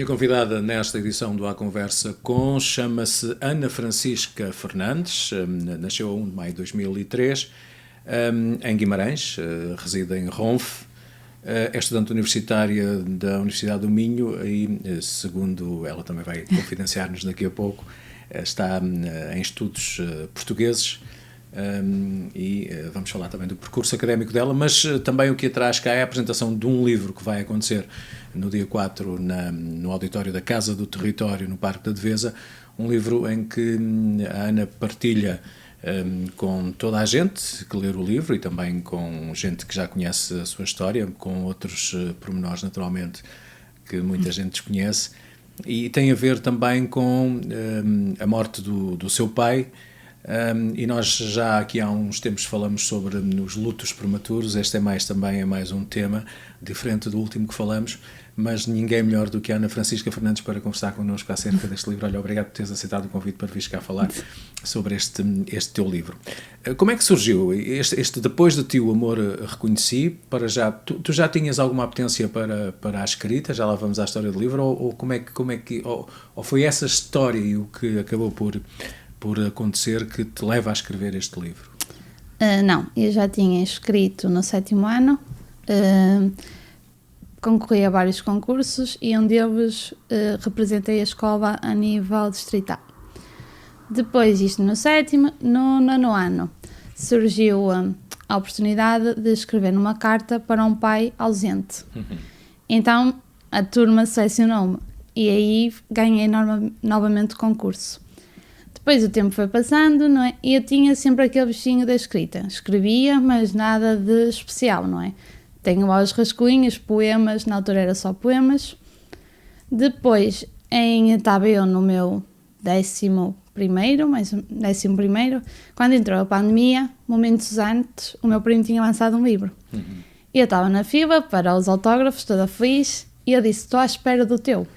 minha convidada nesta edição do A Conversa Com chama-se Ana Francisca Fernandes, nasceu a 1 de maio de 2003, em Guimarães, reside em Ronfe, é estudante universitária da Universidade do Minho e, segundo ela também vai confidenciar-nos daqui a pouco, está em estudos portugueses. E vamos falar também do percurso académico dela, mas também o que a traz cá é a apresentação de um livro que vai acontecer no dia 4 no auditório da Casa do Território, no Parque da Devesa, um livro em que a Ana partilha com toda a gente que ler o livro e também com gente que já conhece a sua história, com outros pormenores naturalmente que muita gente desconhece, e tem a ver também com a morte do seu pai. E nós já aqui há uns tempos falamos sobre os lutos prematuros. Este também é mais um tema diferente do último que falamos, mas ninguém melhor do que a Ana Francisca Fernandes para conversar connosco acerca deste livro. Olha, obrigado por teres aceitado o convite para vir cá falar sobre este teu livro. Como é que surgiu? Depois de ti o amor reconheci, para já, tu já tinhas alguma apetência para a escrita? Já lá vamos à história do livro? Ou como é que ou foi essa história e o que acabou por acontecer que te leva a escrever este livro? Não, eu já tinha escrito no 7º ano, concorri a vários concursos e um deles representei a escola a nível distrital. Depois, isto no 7º, no 9º ano, surgiu a oportunidade de escrever numa carta para um pai ausente. Então, a turma selecionou-me e aí ganhei novamente o concurso. Depois o tempo foi passando, não é? E eu tinha sempre aquele bichinho da escrita. Escrevia, mas nada de especial, não é? Tenho lá os rascunhos, poemas, na altura era só poemas. Depois, estava eu no meu 11º, quando entrou a pandemia, momentos antes, o meu primo tinha lançado um livro. E eu estava na fila para os autógrafos, toda feliz, e eu disse, estou à espera do teu.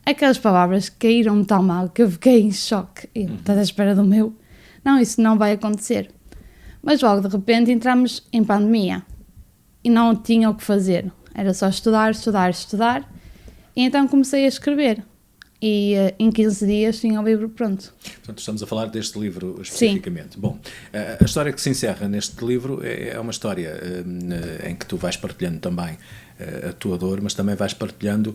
Aquelas palavras caíram-me tão mal que eu fiquei em choque. Estás à espera do meu? Não, isso não vai acontecer. Mas logo de repente entramos em pandemia e não tinha o que fazer. Era só estudar. E então comecei a escrever. E em 15 dias tinha o livro pronto. Portanto, estamos a falar deste livro especificamente. Sim. Bom, a história que se encerra neste livro é uma história em que tu vais partilhando também a tua dor, mas também vais partilhando,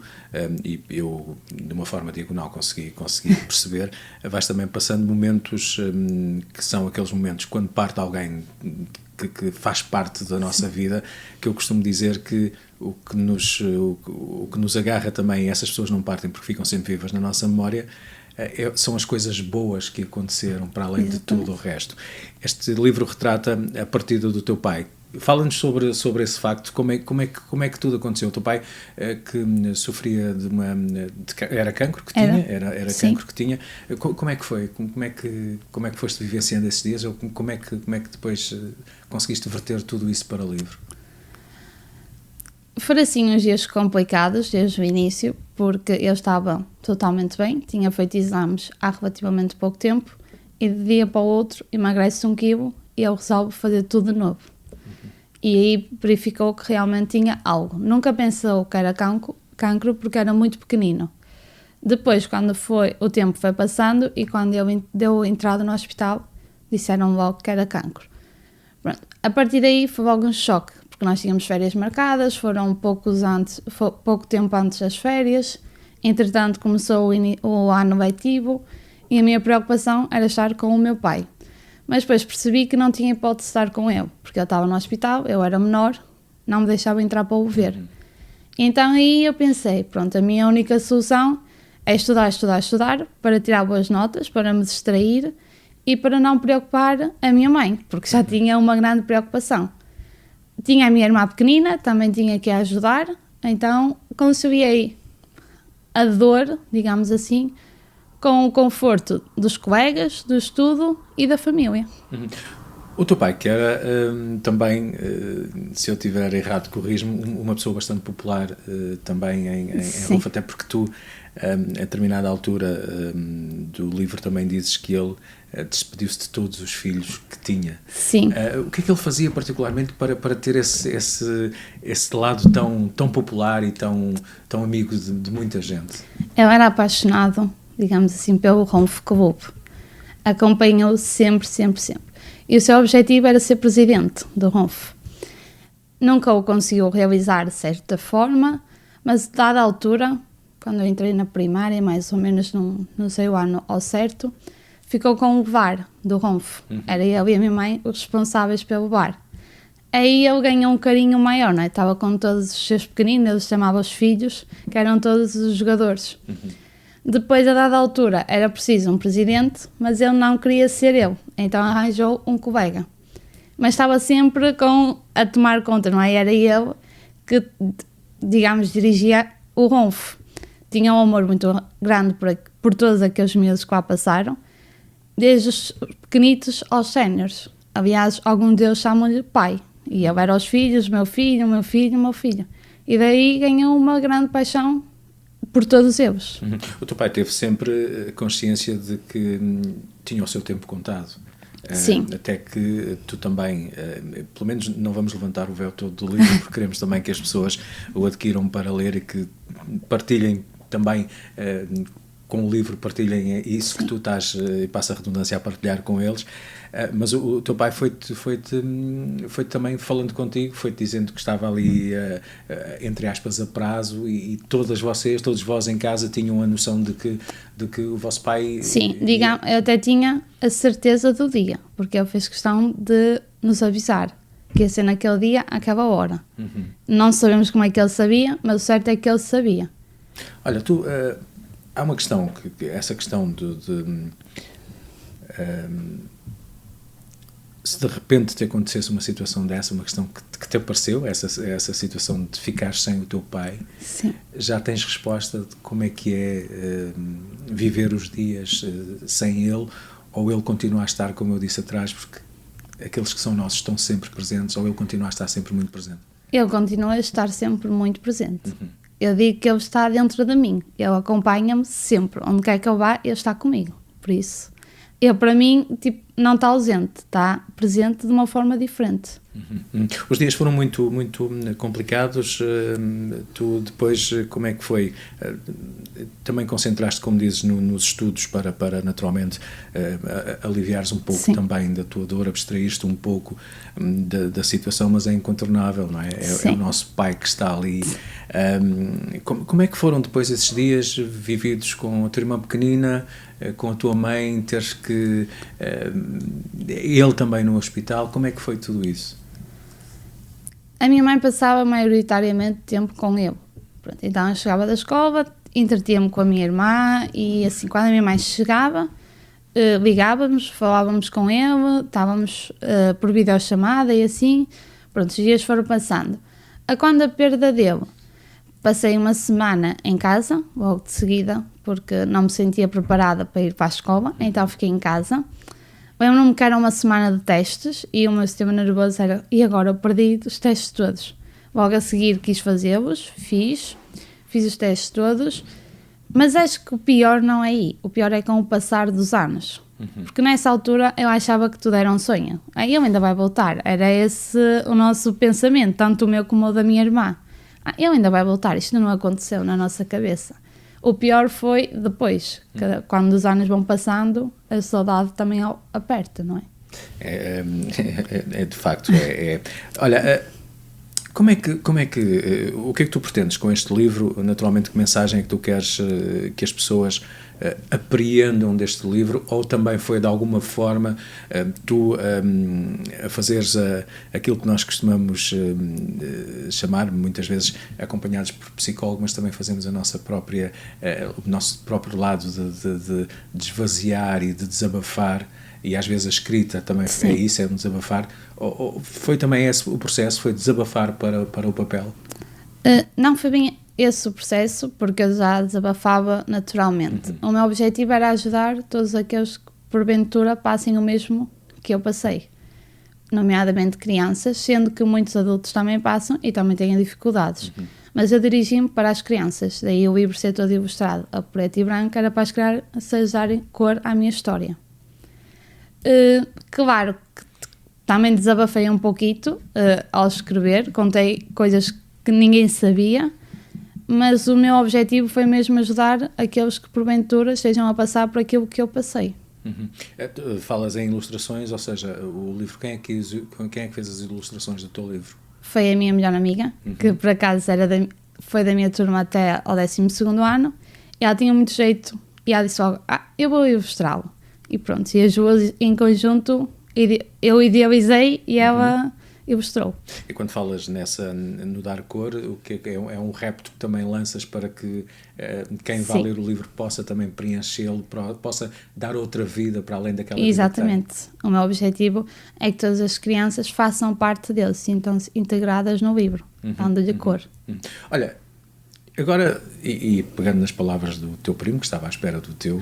e eu de uma forma diagonal consegui perceber, vais também passando momentos que são aqueles momentos quando parte alguém que faz parte da nossa vida, que eu costumo dizer que o que nos agarra também, essas pessoas não partem porque ficam sempre vivas na nossa memória, são as coisas boas que aconteceram para além de tudo o resto. Este livro retrata a partida do teu pai. Fala-nos sobre esse facto, como é que tudo aconteceu. O teu pai que sofria era cancro que tinha? Era cancro que tinha. Como é que foi? Como é que foste vivenciando esses dias? Ou como é que depois conseguiste verter tudo isso para o livro? Foram assim uns dias complicados desde o início, porque eu estava totalmente bem, tinha feito exames há relativamente pouco tempo e de dia para o outro emagrece 1 quilo e eu resolvo fazer tudo de novo. E aí verificou que realmente tinha algo. Nunca pensou que era cancro porque era muito pequenino. Depois, quando o tempo foi passando e quando ele deu entrada no hospital, disseram logo que era cancro. Pronto. A partir daí foi logo um choque, porque nós tínhamos férias marcadas, foram pouco tempo antes das férias, entretanto começou o ano letivo e a minha preocupação era estar com o meu pai. Mas depois percebi que não tinha hipótese de estar com ele, porque ele estava no hospital, eu era menor, não me deixava entrar para o ver. Então aí eu pensei, pronto, a minha única solução é estudar para tirar boas notas, para me distrair e para não preocupar a minha mãe, porque já tinha uma grande preocupação. Tinha a minha irmã pequenina, também tinha que a ajudar, então conciliei a dor, digamos assim, com o conforto dos colegas, do estudo e da família. O teu pai, que era também, se eu estiver errado, corrijo-me, uma pessoa bastante popular também em Ronfe, até porque tu a determinada altura do livro também dizes que ele despediu-se de todos os filhos que tinha. Sim. O que é que ele fazia particularmente para ter esse lado tão popular e tão amigo de muita gente? Ele era apaixonado, digamos assim, pelo Ronf Club. Acompanhou-o sempre. E o seu objetivo era ser presidente do Ronf. Nunca o conseguiu realizar de certa forma, mas dada a altura, quando eu entrei na primária, mais ou menos não sei o ano ao certo, ficou com o bar do Ronf. Era ele e a minha mãe os responsáveis pelo bar. Aí ele ganhou um carinho maior, não é? Estava com todos os seus pequeninos, ele chamava os filhos, que eram todos os jogadores. Depois, a dada altura, era preciso um presidente, mas ele não queria ser ele, então arranjou um colega. Mas estava sempre a tomar conta, não é? Era ele que, digamos, dirigia o Ronf. Tinha um amor muito grande por todos aqueles meses que lá passaram, desde os pequenitos aos séniores. Aliás, alguns deles chamam-lhe pai. E ele era aos filhos, meu filho. E daí ganhou uma grande paixão por todos eles. O teu pai teve sempre consciência de que tinha o seu tempo contado. Sim. Até que tu também, pelo menos não vamos levantar o véu todo do livro, porque queremos também que as pessoas o adquiram para ler e que partilhem também com o livro, partilhem isso que tu estás, e passa a redundância, a partilhar com eles. Mas o teu pai foi-te também falando contigo, foi-te dizendo que estava ali, entre aspas, a prazo, e todos vós em casa tinham a noção de que o vosso pai... Sim, digamos, eu até tinha a certeza do dia, porque ele fez questão de nos avisar que ia ser naquele dia, àquela hora. Não sabemos como é que ele sabia, mas o certo é que ele sabia. Olha, tu... há uma questão, essa questão se de repente te acontecesse uma situação dessa, uma questão que te apareceu, essa situação de ficar sem o teu pai, Sim. Já tens resposta de como é que é viver os dias sem ele, ou ele continua a estar, como eu disse atrás, porque aqueles que são nossos estão sempre presentes, ou ele continua a estar sempre muito presente? Ele continua a estar sempre muito presente. Eu digo que ele está dentro de mim, ele acompanha-me sempre, onde quer que eu vá, ele está comigo, por isso ele para mim não está ausente, está presente de uma forma diferente. Os dias foram muito complicados. Tu depois, como é que foi? Também concentraste, como dizes, nos estudos para naturalmente aliviares um pouco. Sim. Também da tua dor, abstraíste um pouco da situação, mas é incontornável, não é? É o nosso pai que está ali. Como é que foram depois esses dias vividos com a tua irmã pequenina, com a tua mãe, teres que... ele também no hospital, como é que foi tudo isso? A minha mãe passava maioritariamente tempo com ele. Pronto, então eu chegava da escola, entretia-me com a minha irmã e assim, quando a minha mãe chegava, ligávamos, falávamos com ele, estávamos por videochamada e assim, pronto, os dias foram passando. Quando a perda dele, passei uma semana em casa, logo de seguida, porque não me sentia preparada para ir para a escola, então fiquei em casa. Lembro-me que era uma semana de testes e o meu sistema nervoso era, e agora eu perdi os testes todos. Logo a seguir quis fazê-los, fiz os testes todos, mas acho que o pior não é aí, o pior é com o passar dos anos. Porque nessa altura eu achava que tudo era um sonho. Aí ele ainda vai voltar, era esse o nosso pensamento, tanto o meu como o da minha irmã. Ele ainda vai voltar, isto não aconteceu na nossa cabeça. O pior foi depois, quando os anos vão passando, a saudade também aperta, não é? É de facto. Olha, como é que o que é que tu pretendes com este livro? Naturalmente, que mensagem é que tu queres que as pessoas apreendam deste livro, ou também foi de alguma forma tu a fazeres aquilo que nós costumamos chamar, muitas vezes acompanhados por psicólogo, mas também fazemos a nossa própria, o nosso próprio lado de esvaziar e de desabafar, e às vezes a escrita também é isso, é um desabafar, ou foi também esse o processo, foi desabafar para o papel? Não foi bem esse o processo, porque eu já desabafava naturalmente. O meu objetivo era ajudar todos aqueles que porventura passem o mesmo que eu passei, nomeadamente crianças, sendo que muitos adultos também passam e também têm dificuldades. Mas eu dirigi-me para as crianças, daí o livro ser todo ilustrado a preto e branco, era para as crianças darem cor à minha história. Claro que também desabafei um pouquito ao escrever, contei coisas que ninguém sabia, mas o meu objetivo foi mesmo ajudar aqueles que porventura estejam a passar por aquilo que eu passei. Falas em ilustrações, ou seja, o livro, quem é que fez as ilustrações do teu livro? Foi a minha melhor amiga, que por acaso foi da minha turma até ao 12º ano, e ela tinha muito jeito, e ela disse logo, eu vou ilustrá-lo. E pronto, e as duas em conjunto, eu idealizei e ela ilustrou. E quando falas no dar cor, o que é um repto que também lanças para que quem vai ler o livro possa também preenchê-lo, possa dar outra vida para além daquela vida. Exatamente. O meu objetivo é que todas as crianças façam parte dele, sintam-se integradas no livro, dando-lhe cor. Olha, agora, e pegando nas palavras do teu primo, que estava à espera do teu,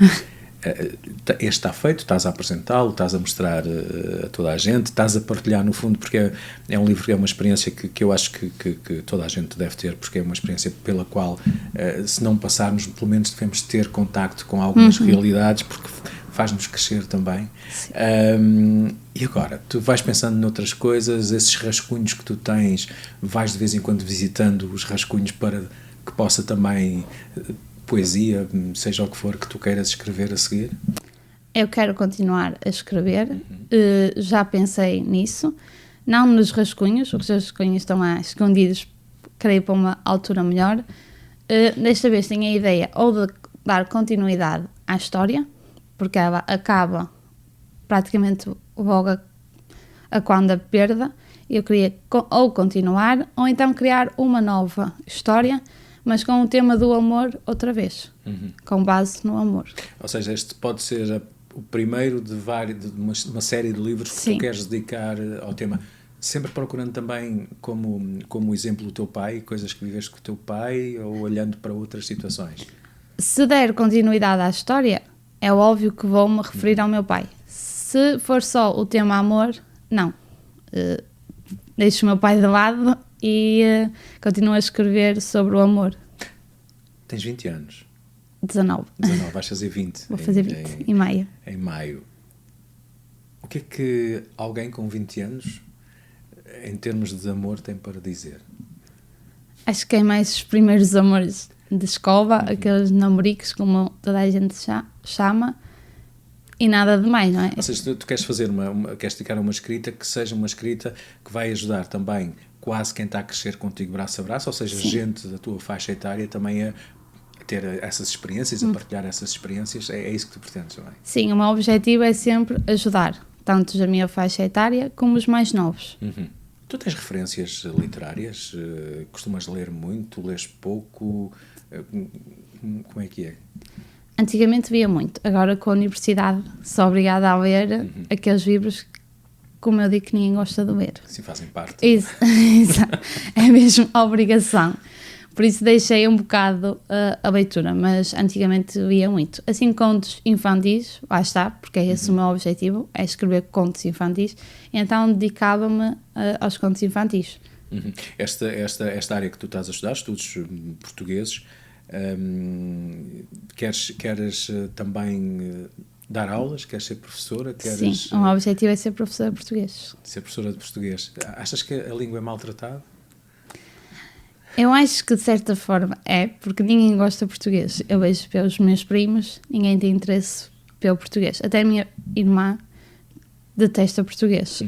este está feito, estás a apresentá-lo, estás a mostrar a toda a gente, estás a partilhar no fundo, porque é um livro que é uma experiência que eu acho que toda a gente deve ter, porque é uma experiência pela qual, se não passarmos, pelo menos devemos ter contacto com algumas realidades, porque faz-nos crescer também. E agora, tu vais pensando noutras coisas, esses rascunhos que tu tens, vais de vez em quando visitando os rascunhos para que possa também... poesia, seja o que for que tu queiras escrever a seguir? Eu quero continuar a escrever, já pensei nisso, não nos rascunhos, os rascunhos estão lá escondidos, creio para uma altura melhor. Desta vez tenho a ideia ou de dar continuidade à história, porque ela acaba praticamente logo a quando a perda, eu queria ou continuar, ou então criar uma nova história, mas com o tema do amor outra vez, com base no amor. Ou seja, este pode ser o primeiro de uma série de livros que tu queres dedicar ao tema, sempre procurando também como exemplo o teu pai, coisas que viveste com o teu pai, ou olhando para outras situações? Se der continuidade à história, é óbvio que vou me referir ao meu pai. Se for só o tema amor, não. Deixo o meu pai de lado e continuo a escrever sobre o amor. Tens 20 anos? 19. Vais fazer 20. Vou fazer 20, em maio. Em maio. O que é que alguém com 20 anos, em termos de amor, tem para dizer? Acho que é mais os primeiros amores de escola, aqueles namoricos, como toda a gente chama, e nada de mais, não é? Ou seja, tu queres fazer queres dedicar uma escrita que seja uma escrita que vai ajudar também quase quem está a crescer contigo braço a braço, ou seja, gente da tua faixa etária também a ter essas experiências, a partilhar essas experiências, é isso que tu pretendes, não é? Sim, o meu objetivo é sempre ajudar, tanto a minha faixa etária como os mais novos. Tu tens referências literárias? Costumas ler muito? Lês pouco? Como é que é? Antigamente via muito, agora com a universidade sou obrigada a ler aqueles livros, como eu digo, que ninguém gosta de ler. Sim, fazem parte. Isso, é mesmo a obrigação. Por isso deixei um bocado a leitura, mas antigamente lia muito. Assim, contos infantis, lá está, porque é esse o meu objetivo, é escrever contos infantis, então dedicava-me aos contos infantis. Esta área que tu estás a estudar, estudos portugueses, queres também dar aulas? Queres ser professora? Sim, o meu objetivo é ser professora de português. Ser professora de português. Achas que a língua é maltratada? Eu acho que de certa forma é, porque ninguém gosta de português. Eu vejo pelos meus primos, ninguém tem interesse pelo português. Até a minha irmã detesta português.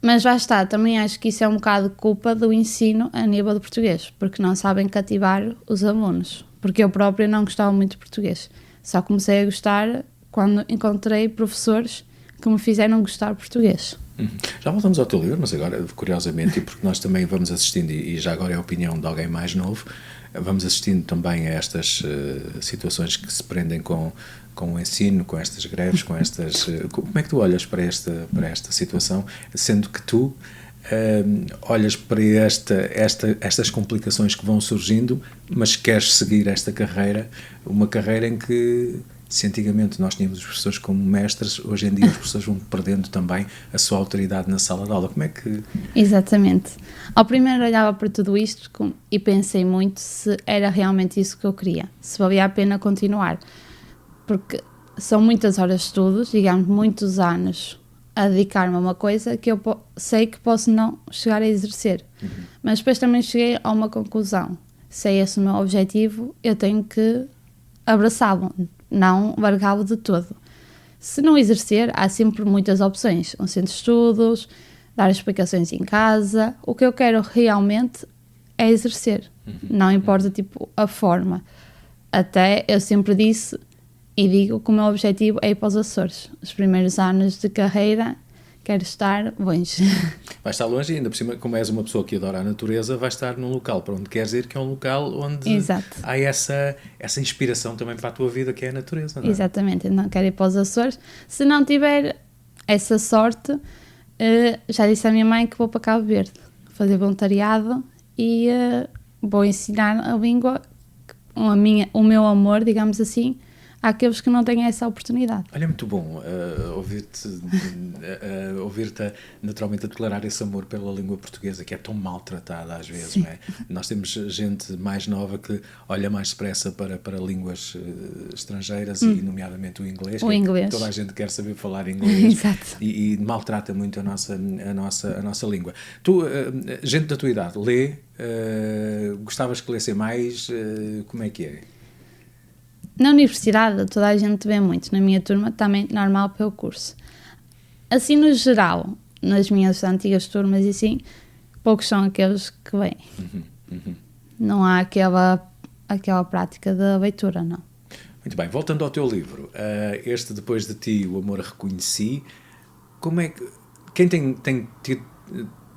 Mas já está, também acho que isso é um bocado culpa do ensino a nível de português, porque não sabem cativar os alunos. Porque eu própria não gostava muito de português. Só comecei a gostar quando encontrei professores que me fizeram gostar de português. Já voltamos ao teu livro, mas agora, curiosamente, e porque nós também vamos assistindo, e já agora é a opinião de alguém mais novo, vamos assistindo também a estas situações que se prendem com o ensino, com estas greves, com estas... Como é que tu olhas para esta situação, sendo que tu olhas para estas complicações que vão surgindo, mas queres seguir esta carreira, uma carreira em que Se antigamente nós tínhamos os professores como mestres, hoje em dia os professores vão perdendo também a sua autoridade na sala de aula. Como é que... Exatamente. Ao primeiro olhava para tudo isto e pensei muito se era realmente isso que eu queria, se valia a pena continuar. Porque são muitas horas de estudos, digamos, muitos anos a dedicar-me a uma coisa que eu sei que posso não chegar a exercer. Mas depois também cheguei a uma conclusão. Se é esse o meu objetivo, eu tenho que abraçá-lo, não largá-lo de todo. Se não exercer, há sempre muitas opções. Um centro de estudos, dar explicações em casa. O que eu quero realmente é exercer. Não importa tipo, a forma. Até eu sempre disse e digo que o meu objetivo é ir para os Açores. Os primeiros anos de carreira quero estar longe. Vai estar longe e ainda por cima, como és uma pessoa que adora a natureza, vai estar num local para onde queres ir, que é um local onde Exato. há essa inspiração também para a tua vida, que é a natureza, não é? Exatamente, eu não quero ir para os Açores. Se não tiver essa sorte, já disse à minha mãe que vou para Cabo Verde fazer voluntariado e vou ensinar a língua, o meu amor, digamos assim, àqueles que não têm essa oportunidade. Olha, é muito bom ouvir-te naturalmente a declarar esse amor pela língua portuguesa, que é tão maltratada às vezes, não é? Nós temos gente mais nova que olha mais depressa para línguas estrangeiras e nomeadamente o inglês. O inglês. Toda a gente quer saber falar inglês. Exato. E maltrata muito a nossa língua. Tu, gente da tua idade, lê, gostavas que lessem mais, como é que é? Na universidade toda a gente vê muito, na minha turma também normal pelo curso. Assim no geral, nas minhas antigas turmas e assim, poucos são aqueles que vêm. Não há aquela prática da leitura, não. Muito bem, voltando ao teu livro, este Depois de Ti, o Amor Reconheci, como é que... Quem tem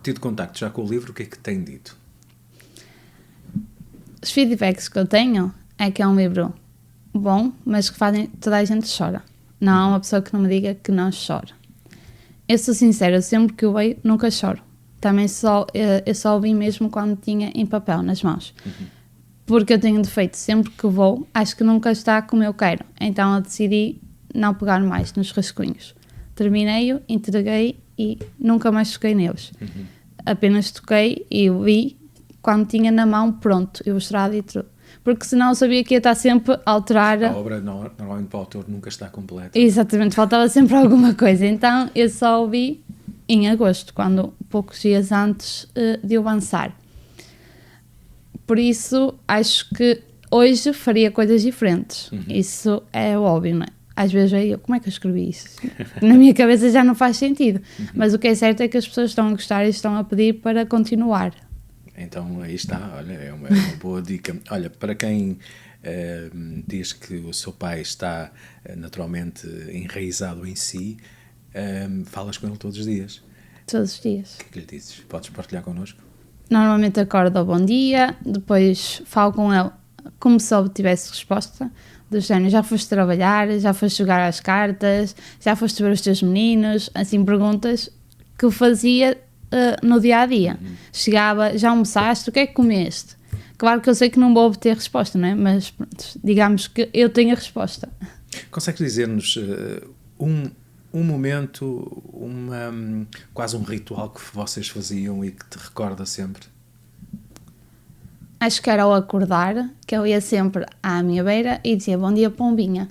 tido contacto já com o livro, o que é que tem dito? Os feedbacks que eu tenho é que é um livro bom, mas que fazem toda a gente chora. Não há uma pessoa que não me diga que não chora. Eu sou sincera, sempre que eu leio, nunca choro. Também eu só ouvi mesmo quando tinha em papel, nas mãos. Porque eu tenho defeito, sempre que vou, acho que nunca está como eu quero. Então eu decidi não pegar mais nos rascunhos. Terminei-o, entreguei e nunca mais toquei neles. Apenas toquei e li quando tinha na mão pronto, ilustrado e tudo. Porque senão eu sabia que ia estar sempre a alterar. A obra, normalmente, para o autor nunca está completa. Exatamente, faltava sempre alguma coisa. Então eu só o vi em agosto, poucos dias antes de eu lançar. Por isso, acho que hoje faria coisas diferentes. Isso é óbvio, não é? Às vezes eu, como é que eu escrevi isso? Na minha cabeça já não faz sentido. Mas o que é certo é que as pessoas estão a gostar e estão a pedir para continuar. Então aí está, olha, é uma boa dica. Olha, para quem diz que o seu pai está naturalmente enraizado em si, falas com ele todos os dias? Todos os dias. O que é que lhe dizes? Podes partilhar connosco? Normalmente acordo ao bom dia, depois falo com ele como se obtivesse resposta, do género, já foste trabalhar, já foste jogar às cartas, já foste ver os teus meninos, assim perguntas que eu fazia no dia-a-dia. Chegava, já almoçaste, o que é que comeste? Claro que eu sei que não vou obter resposta, não é? Mas pronto, digamos que eu tenho a resposta. Consegues dizer-nos um momento, quase um ritual que vocês faziam e que te recorda sempre? Acho que era ao acordar, que eu ia sempre à minha beira e dizia bom dia, pombinha.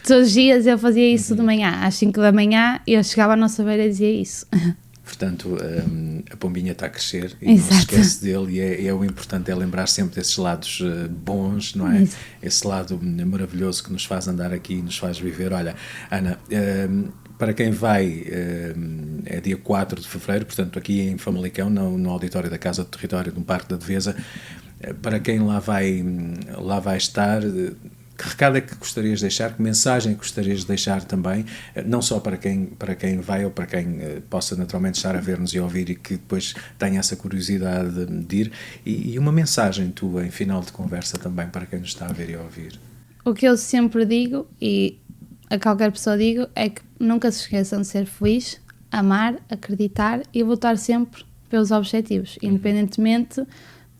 Todos os dias eu fazia isso de manhã, às 5 da manhã eu chegava à nossa beira e dizia isso. Portanto, a pombinha está a crescer e Exato. Não se esquece dele e o importante é lembrar sempre desses lados bons, não é? Isso. Esse lado maravilhoso que nos faz andar aqui e nos faz viver. Olha, Ana, para quem vai, é dia 4 de fevereiro, portanto aqui em Famalicão, no auditório da Casa do Território, no Parque da Devesa, para quem lá vai estar... Que recado é que gostarias de deixar? Que mensagem gostarias de deixar também? Não só para quem vai ou para quem possa naturalmente estar a ver-nos e ouvir e que depois tenha essa curiosidade de ir. E uma mensagem tua em final de conversa também para quem nos está a ver e a ouvir. O que eu sempre digo e a qualquer pessoa digo é que nunca se esqueçam de ser feliz, amar, acreditar e lutar sempre pelos objetivos, independentemente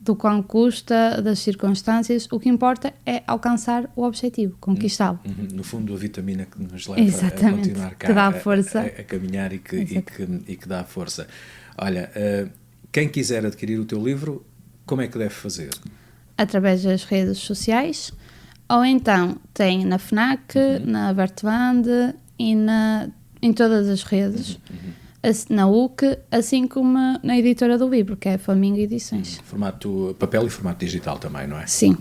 do quão custa, das circunstâncias. O que importa é alcançar o objetivo, conquistá-lo. No fundo, a vitamina que nos leva Exatamente, a continuar cá, que dá força. a caminhar e que dá força. Olha, quem quiser adquirir o teu livro, como é que deve fazer? Através das redes sociais, ou então tem na FNAC, na Bertband e em todas as redes, na UC, assim como na editora do livro, que é a Flamingo Edições. Formato papel e formato digital também, não é? Sim.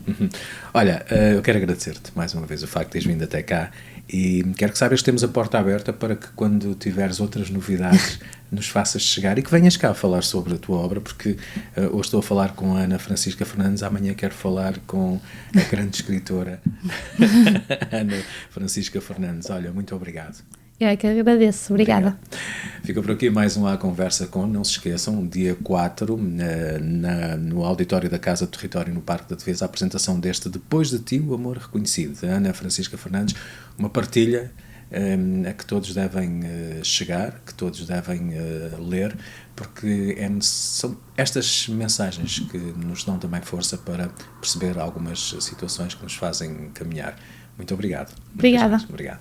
Olha, eu quero agradecer-te mais uma vez o facto de teres vindo até cá e quero que saibas que temos a porta aberta para que quando tiveres outras novidades nos faças chegar e que venhas cá falar sobre a tua obra, porque hoje estou a falar com a Ana Francisca Fernandes, amanhã quero falar com a grande escritora Ana Francisca Fernandes. Olha, muito obrigado. Eu é que agradeço. Obrigada. Obrigado. Fica por aqui mais uma conversa com, não se esqueçam, dia 4, no auditório da Casa do Território, no Parque da Defesa, a apresentação deste Depois de Ti, o Amor Reconhecido, da Ana Francisca Fernandes, uma partilha a que todos devem chegar, que todos devem ler, porque são estas mensagens que nos dão também força para perceber algumas situações que nos fazem caminhar. Muito obrigado. Obrigada. Obrigado.